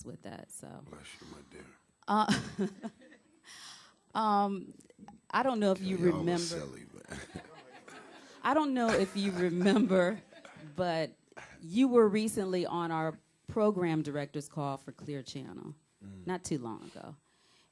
with that. So, Bless you, my dear. I don't know if you Y'all was remember. silly, but I don't know if you remember, but you were recently on our program director's call for Clear Channel, not too long ago,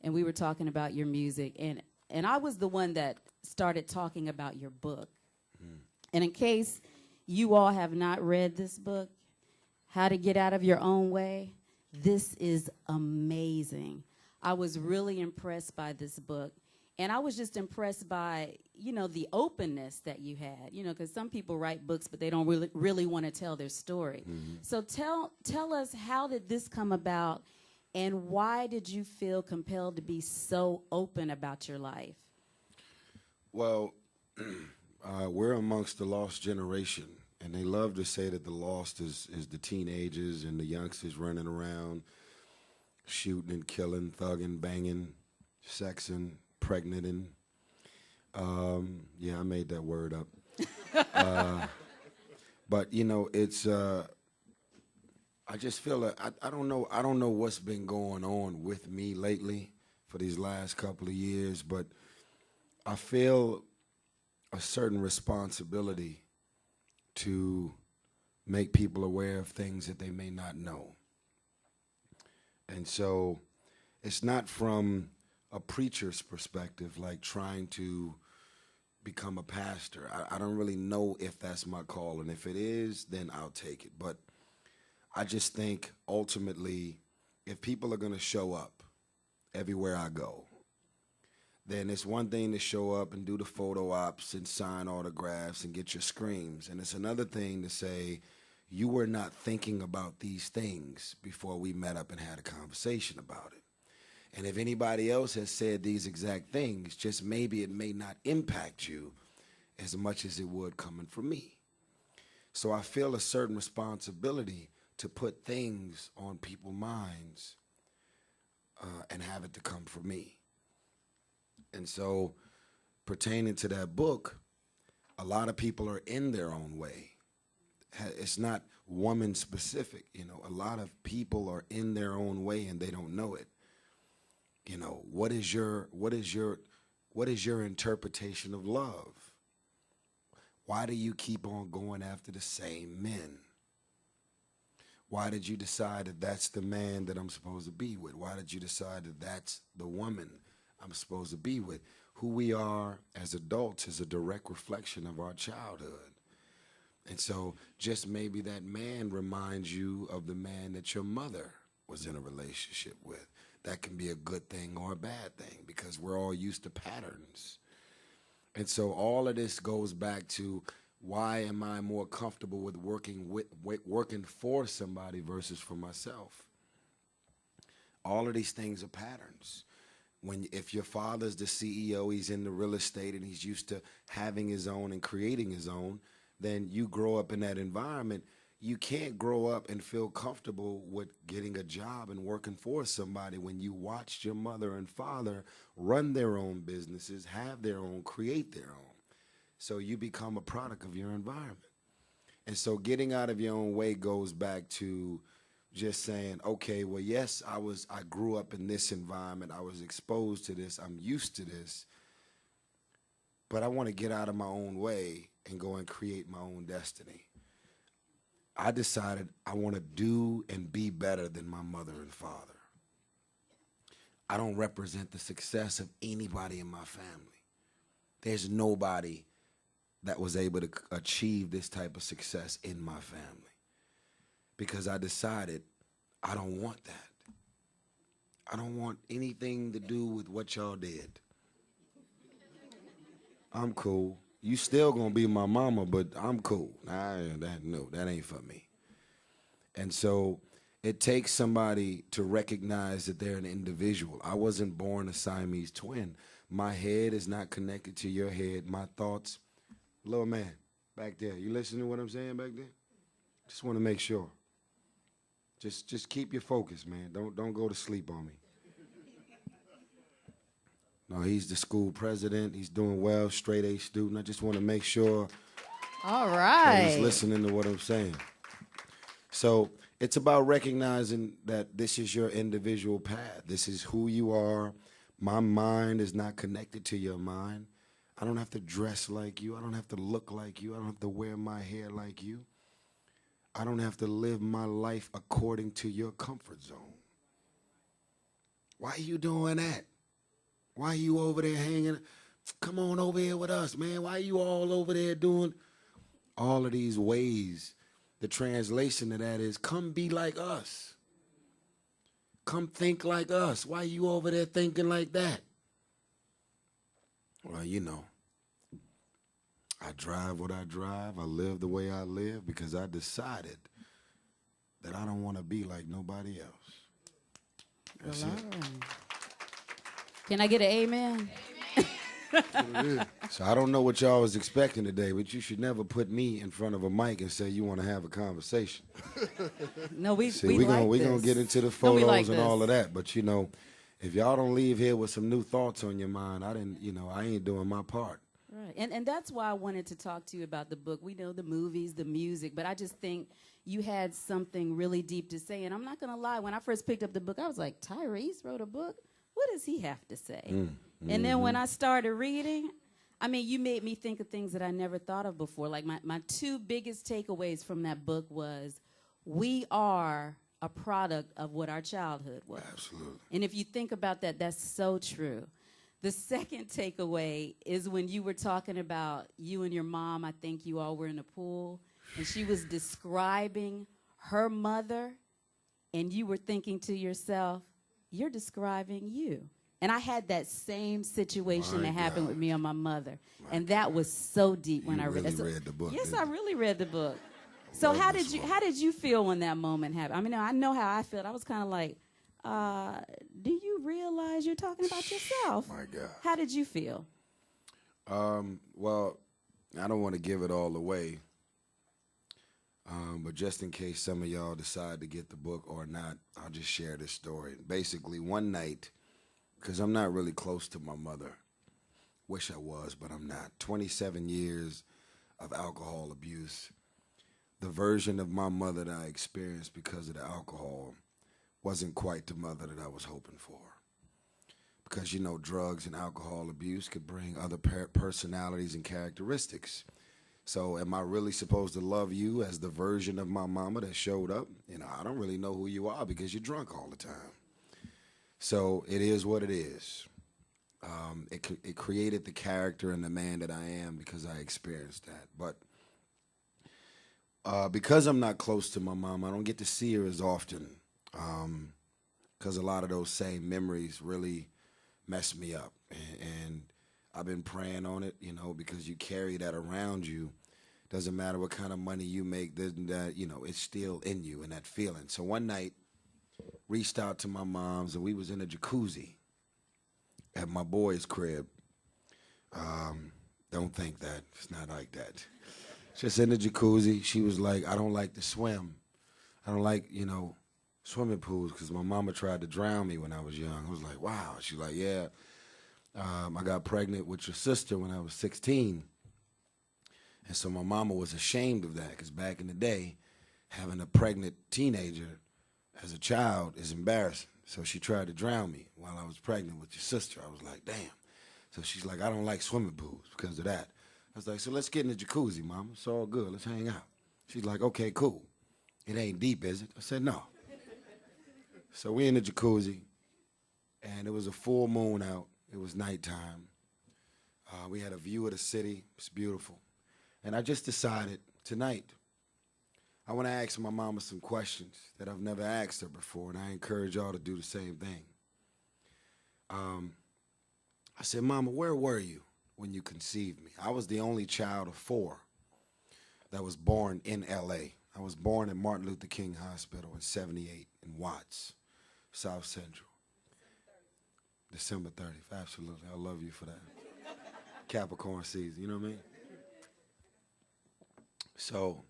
and we were talking about your music, and I was the one that started talking about your book. And in case you all have not read this book, How to Get Out of Your Own Way, this is amazing. I was really impressed by this book. And I was just impressed by, the openness that you had, because some people write books, but they don't really want to tell their story. So tell us, how did this come about, and why did you feel compelled to be so open about your life? well, we're amongst the lost generation, and they love to say that the lost is the teenagers and the youngsters running around, shooting and killing, thugging, banging, sexing, pregnant, and yeah, I made that word up. But it's I just feel like I don't know what's been going on with me lately for these last couple of years, but I feel a certain responsibility to make people aware of things that they may not know. And so it's not from a preacher's perspective, like trying to become a pastor. I don't really know if that's my call, and if it is, then I'll take it. But I just think ultimately, if people are going to show up everywhere I go, then it's one thing to show up and do the photo ops and sign autographs and get your screams. And it's another thing to say, you were not thinking about these things before we met up and had a conversation about it. And if anybody else has said these exact things, just maybe it may not impact you as much as it would coming from me. So I feel a certain responsibility to put things on people's minds and have it to come from me. And so pertaining to that book, a lot of people are in their own way. It's not woman specific, a lot of people are in their own way and they don't know it. What is your interpretation of love? Why do you keep on going after the same men? Why did you decide that that's the man that I'm supposed to be with? Why did you decide that that's the woman I'm supposed to be with? Who we are as adults is a direct reflection of our childhood. And so just maybe that man reminds you of the man that your mother was in a relationship with. That can be a good thing or a bad thing, because we're all used to patterns. And so all of this goes back to, why am I more comfortable with working for somebody versus for myself? All of these things are patterns. If your father's the CEO, he's in the real estate and he's used to having his own and creating his own, then you grow up in that environment. You can't grow up and feel comfortable with getting a job and working for somebody when you watched your mother and father run their own businesses, have their own, create their own. So you become a product of your environment. And so getting out of your own way goes back to just saying, okay, well, yes, I grew up in this environment. I was exposed to this. I'm used to this. But I want to get out of my own way and go and create my own destiny. I decided I want to do and be better than my mother and father. I don't represent the success of anybody in my family. There's nobody that was able to achieve this type of success in my family, because I decided I don't want that. I don't want anything to do with what y'all did. I'm cool. You still gonna be my mama, but I'm cool. That ain't for me. And so it takes somebody to recognize that they're an individual. I wasn't born a Siamese twin. My head is not connected to your head. My thoughts, little man, back there. You listening to what I'm saying back there? Just want to make sure. Just keep your focus, man. Don't go to sleep on me. No, he's the school president. He's doing well, straight A student. I just want to make sure All that he's right. listening to what I'm saying. So It's about recognizing that this is your individual path. This is who you are. My mind is not connected to your mind. I don't have to dress like you. I don't have to look like you. I don't have to wear my hair like you. I don't have to live my life according to your comfort zone. Why are you doing that? Why are you over there hanging? Come on over here with us, man. Why are you all over there doing all of these ways? The translation of that is, come be like us. Come think like us. Why are you over there thinking like that? Well, you know, I drive what I drive. I live the way I live because I decided that I don't want to be like nobody else. That's Well, it. all right. Can I get an amen? So I don't know what y'all was expecting today, but you should never put me in front of a mic and say you want to have a conversation. No, we See, we like we're this. gonna get into the No, we photos like and this. all of that. But you know, if y'all don't leave here with some new thoughts on your mind, I ain't doing my part. Right. And that's why I wanted to talk to you about the book. We know the movies, the music, but I just think you had something really deep to say. And I'm not going to lie, when I first picked up the book, I was like, Tyrese wrote a book? What does he have to say? And then when I started reading, I mean, you made me think of things that I never thought of before. Like my two biggest takeaways from that book was we are a product of what our childhood was. Absolutely. And if you think about that, that's so true. The second takeaway is when you were talking about you and your mom, I think you all were in a pool, and she was describing her mother, and you were thinking to yourself, you're describing you. And I had that same situation that happened with me and my mother. And that was so deep when I read it. You really read the book. Yes, didn't I you? really read the book. So love how this did one. how did you feel when that moment happened? I mean, I know how I felt. I was kind of like, do you realize you're talking about yourself? My God. How did you feel? Well, I don't want to give it all away, but just in case some of y'all decide to get the book or not, I'll just share this story. Basically, one night, because I'm not really close to my mother. Wish I was, but I'm not. 27 years of alcohol abuse. The version of my mother that I experienced because of the alcohol wasn't quite the mother that I was hoping for. Because, you know, drugs and alcohol abuse could bring other personalities and characteristics. So am I really supposed to love you as the version of my mama that showed up? You know, I don't really know who you are because you're drunk all the time. So it is what it is. It created the character and the man that I am because I experienced that. But because I'm not close to my mom, I don't get to see her as often because a lot of those same memories really mess me up. And I've been praying on it, you know, because you carry that around you. Doesn't matter what kind of money you make, that, you know, it's still in you and that feeling. So one night, reached out to my mom's, and we was in a jacuzzi at my boy's crib. Don't think that. It's not like that. Just in the jacuzzi. She was like, I don't like to swim. I don't like, you know, swimming pools because my mama tried to drown me when I was young. I was like, wow. She's like, yeah. I got pregnant with your sister when I was 16. And so my mama was ashamed of that because back in the day, having a pregnant teenager as a child is embarrassing. So she tried to drown me while I was pregnant with your sister. I was like, damn. So she's like, I don't like swimming pools because of that. I was like, so let's get in the jacuzzi, mama. It's all good. Let's hang out. She's like, okay, cool. It ain't deep, is it? I said, no. So we in the jacuzzi, and it was a full moon out. It was nighttime. We had a view of the city. It's beautiful. And I just decided tonight, I want to ask my mama some questions that I've never asked her before, and I encourage y'all to do the same thing. I said, Mama, where were you when you conceived me? I was the only child of 4 that was born in L.A. I was born at Martin Luther King Hospital in 78 in Watts, South Central. December 30th, absolutely. I love you for that. Capricorn season, you know what I mean? So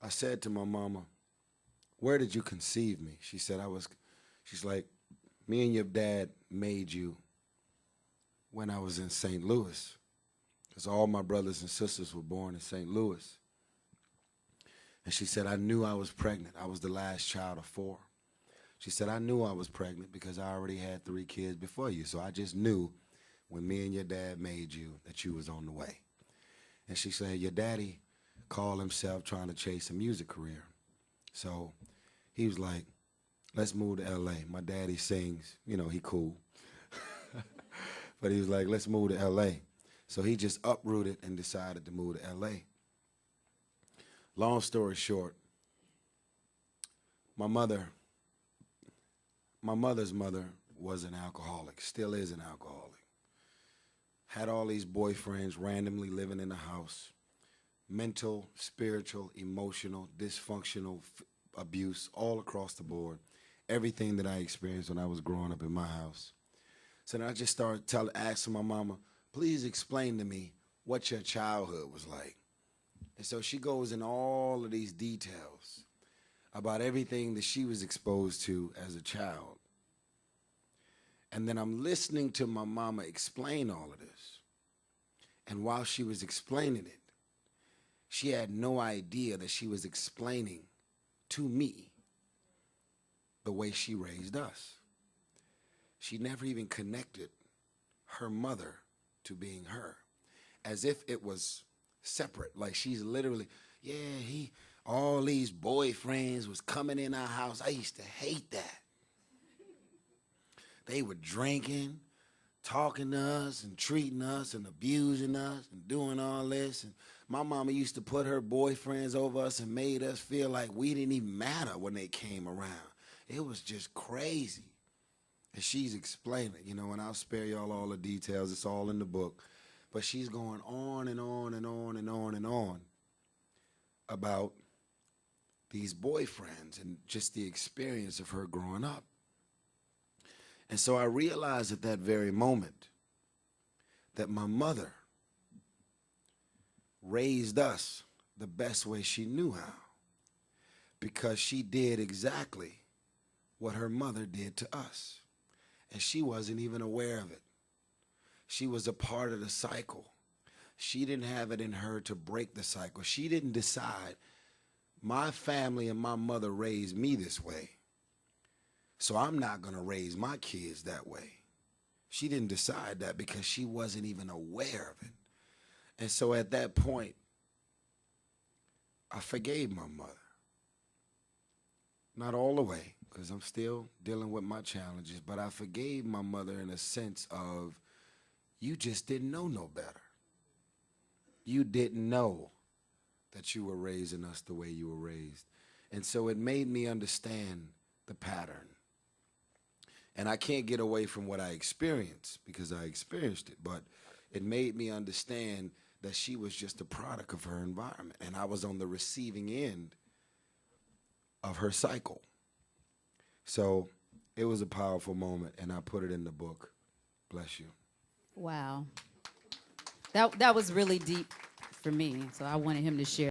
I said to my mama, where did you conceive me? She said, she's like, me and your dad made you when I was in St. Louis, because all my brothers and sisters were born in St. Louis. And she said, I knew I was pregnant. I was the last child of 4. She said, I knew I was pregnant because I already had 3 kids before you. So I just knew when me and your dad made you that you was on the way. And she said, your daddy called himself trying to chase a music career. So he was like, let's move to L.A. My daddy sings, you know, he cool. But he was like, let's move to L.A. So he just uprooted and decided to move to L.A. Long story short, my mother's mother was an alcoholic, still is an alcoholic. Had all these boyfriends randomly living in the house. Mental, spiritual, emotional, dysfunctional abuse all across the board. Everything that I experienced when I was growing up in my house. So then I just started asking my mama, please explain to me what your childhood was like. And so she goes in all of these details about everything that she was exposed to as a child. And then I'm listening to my mama explain all of this. And while she was explaining it, she had no idea that she was explaining to me the way she raised us. She never even connected her mother to being her, as if it was separate. Like she's literally, all these boyfriends was coming in our house. I used to hate that. They were drinking, talking to us and treating us and abusing us and doing all this. And my mama used to put her boyfriends over us and made us feel like we didn't even matter when they came around. It was just crazy. And she's explaining, you know, and I'll spare y'all all the details. It's all in the book. But she's going on and on and on and on and on about these boyfriends and just the experience of her growing up. And so I realized at that very moment that my mother raised us the best way she knew how, because she did exactly what her mother did to us. And she wasn't even aware of it. She was a part of the cycle. She didn't have it in her to break the cycle. She didn't decide, my family and my mother raised me this way, so I'm not going to raise my kids that way. She didn't decide that because she wasn't even aware of it. And so at that point, I forgave my mother. Not all the way, because I'm still dealing with my challenges, but I forgave my mother in a sense of, you just didn't know no better. You didn't know that you were raising us the way you were raised. And so it made me understand the pattern. And I can't get away from what I experienced because I experienced it, but it made me understand that she was just a product of her environment, and I was on the receiving end of her cycle. So it was a powerful moment, and I put it in the book. Bless you. Wow. That was really deep for me, so I wanted him to share.